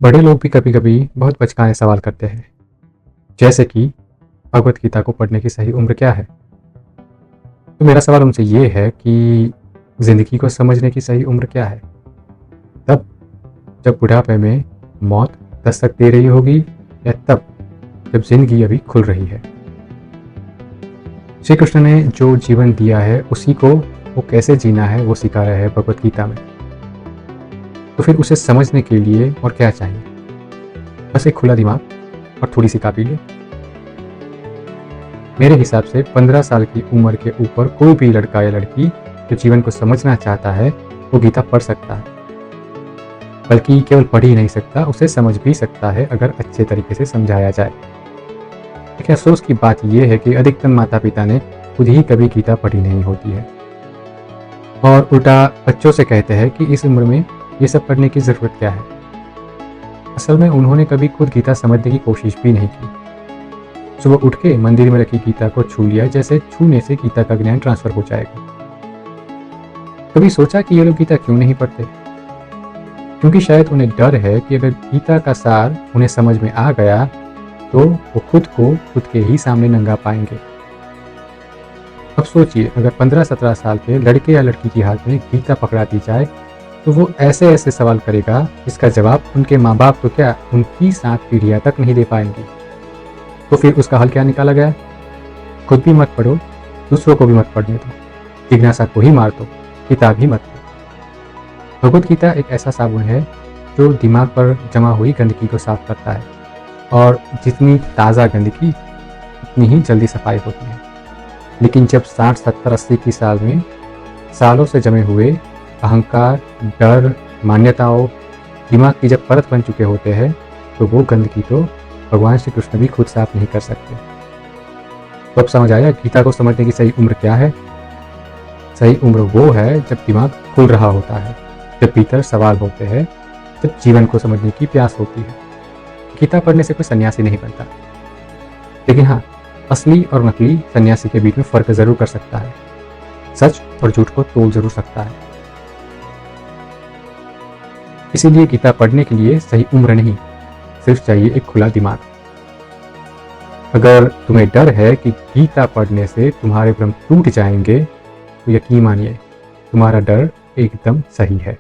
बड़े लोग भी कभी कभी बहुत बचकाने सवाल करते हैं, जैसे कि भगवत गीता को पढ़ने की सही उम्र क्या है। तो मेरा सवाल उनसे ये है कि जिंदगी को समझने की सही उम्र क्या है? तब जब बुढ़ापे में मौत दस्तक दे रही होगी, या तब जब जिंदगी अभी खुल रही है? श्री कृष्ण ने जो जीवन दिया है उसी को वो कैसे जीना है वो सिखाया है भगवत गीता में। तो फिर उसे समझने के लिए और क्या चाहिए? बस एक खुला दिमाग और थोड़ी सी काबिलियत। मेरे हिसाब से 15 साल की उम्र के ऊपर कोई भी लड़का या लड़की जो जीवन को समझना चाहता है वो गीता पढ़ सकता है। बल्कि केवल पढ़ ही नहीं सकता, उसे समझ भी सकता है अगर अच्छे तरीके से समझाया जाए। लेकिन अफसोस की बात यह है कि अधिकतर माता पिता ने खुद ही कभी गीता पढ़ी नहीं होती है और उल्टा बच्चों से कहते हैं कि इस उम्र में ये सब पढ़ने की ज़रूरत क्या है। असल में उन्होंने कभी खुद गीता समझने की कोशिश भी नहीं की। सुबह उठ के मंदिर में रखी गीता को छू लिया, जैसे छूने से गीता का ज्ञान ट्रांसफर हो जाएगा। कभी सोचा कि ये लोग गीता क्यों नहीं पढ़ते? क्योंकि शायद उन्हें डर है कि अगर गीता का सार उन्हें समझ में आ गया तो वो खुद को खुद के ही सामने नंगा पाएंगे। अब सोचिए, अगर 15-17 साल के लड़के या लड़की की हाथ में गीता पकड़ा दी जाए तो वो ऐसे ऐसे सवाल करेगा जिसका जवाब उनके माँ बाप तो क्या, उनकी 7 पीढ़ियाँ तक नहीं दे पाएंगी। तो फिर उसका हल क्या निकाला गया? खुद भी मत पढ़ो, दूसरों को भी मत पढ़ने दो, जिज्ञासा को ही मार दो, किताब ही मत दो। भगवत गीता एक ऐसा साबुन है जो दिमाग पर जमा हुई गंदगी को साफ करता है, और जितनी ताज़ा गंदगी उतनी ही जल्दी सफाई होती है। लेकिन जब 60, 70, 80 की साल में सालों से जमे हुए अहंकार, डर, मान्यताओं दिमाग की जब परत बन चुके होते हैं तो वो गंदगी तो भगवान श्री कृष्ण भी खुद साफ नहीं कर सकते। तो अब समझ आया गीता को समझने की सही उम्र क्या है? सही उम्र वो है जब दिमाग खुल रहा होता है, जब भीतर सवाल होते हैं, जब जीवन को समझने की प्यास होती है। गीता पढ़ने से कोई सन्यासी नहीं बनता, लेकिन हाँ, असली और नकली सन्यासी के बीच में फर्क जरूर कर सकता है, सच और झूठ को तोल जरूर सकता है। इसीलिए गीता पढ़ने के लिए सही उम्र नहीं, सिर्फ चाहिए एक खुला दिमाग। अगर तुम्हें डर है कि गीता पढ़ने से तुम्हारे भ्रम टूट जाएंगे तो यकीन मानिए, तुम्हारा डर एकदम सही है।